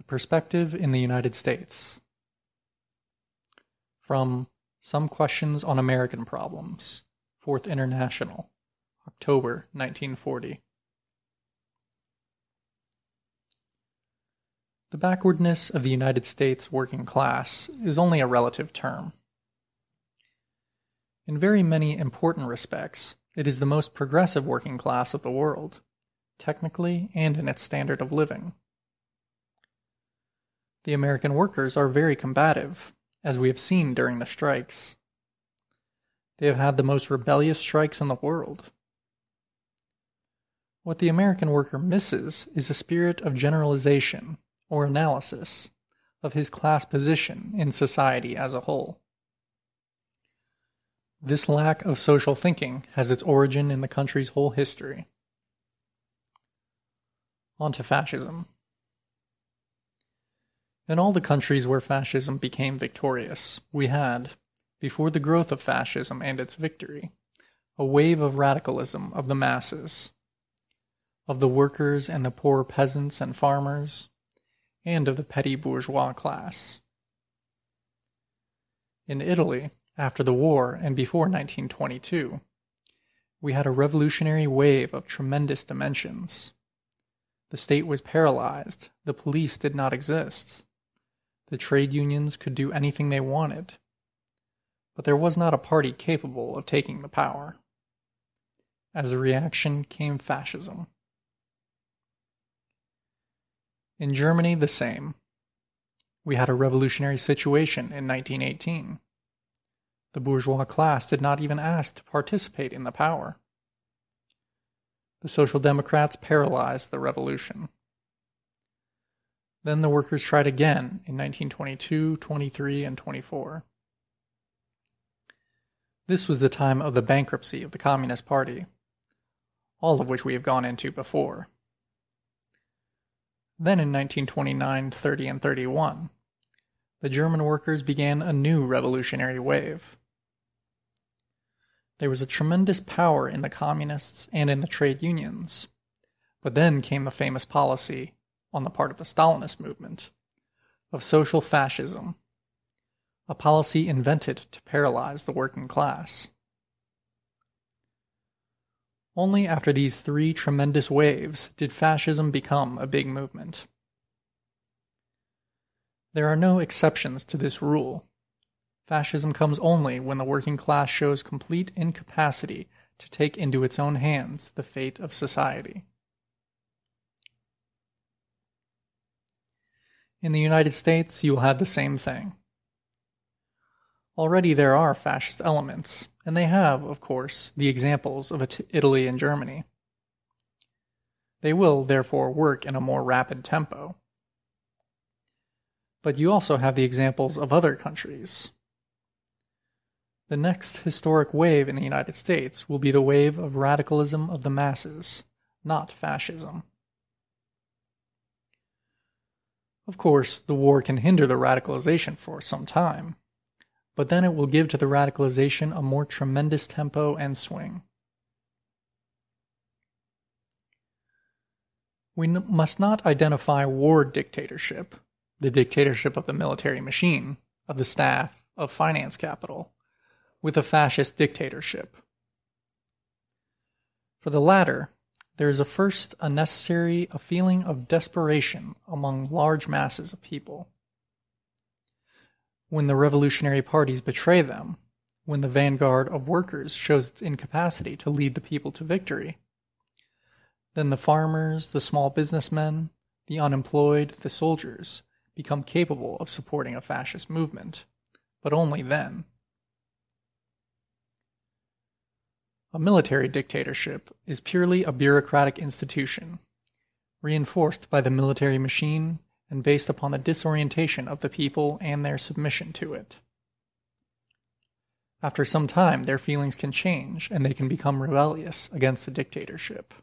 The Perspective in the United States. From Some Questions on American Problems, 4th International, October 1940. The backwardness of the United States working class is only a relative term. In very many important respects, it is the most progressive working class of the world, technically and in its standard of living. The American workers are very combative, as we have seen during the strikes. They have had the most rebellious strikes in the world. What the American worker misses is a spirit of generalization or analysis of his class position in society as a whole. This lack of social thinking has its origin in the country's whole history. On to fascism. In all the countries where fascism became victorious, we had, before the growth of fascism and its victory, a wave of radicalism of the masses, of the workers and the poor peasants and farmers, and of the petty bourgeois class. In Italy, after the war and before 1922, we had a revolutionary wave of tremendous dimensions. The state was paralyzed, the police did not exist. The trade unions could do anything they wanted, but there was not a party capable of taking the power. As a reaction came fascism. In Germany, the same. We had a revolutionary situation in 1918. The bourgeois class did not even ask to participate in the power. The Social Democrats paralyzed the revolution. Then the workers tried again in 1922, 23, and 24. This was the time of the bankruptcy of the Communist Party, all of which we have gone into before. Then in 1929, 30, and 31, the German workers began a new revolutionary wave. There was a tremendous power in the communists and in the trade unions, but then came the famous policy, on the part of the Stalinist movement, of social fascism, a policy invented to paralyze the working class. Only after these three tremendous waves did fascism become a big movement. There are no exceptions to this rule. Fascism comes only when the working class shows complete incapacity to take into its own hands the fate of society. In the United States, you will have the same thing. Already there are fascist elements, and they have, of course, the examples of Italy and Germany. They will, therefore, work in a more rapid tempo. But you also have the examples of other countries. The next historic wave in the United States will be the wave of radicalism of the masses, not fascism. Of course, the war can hinder the radicalization for some time, but then it will give to the radicalization a more tremendous tempo and swing. We must not identify war dictatorship, the dictatorship of the military machine, of the staff, of finance capital, with a fascist dictatorship. For the latter, there is first a feeling of desperation among large masses of people. When the revolutionary parties betray them, when the vanguard of workers shows its incapacity to lead the people to victory, then the farmers, the small businessmen, the unemployed, the soldiers become capable of supporting a fascist movement, but only then. A military dictatorship is purely a bureaucratic institution, reinforced by the military machine and based upon the disorientation of the people and their submission to it. After some time, their feelings can change and they can become rebellious against the dictatorship.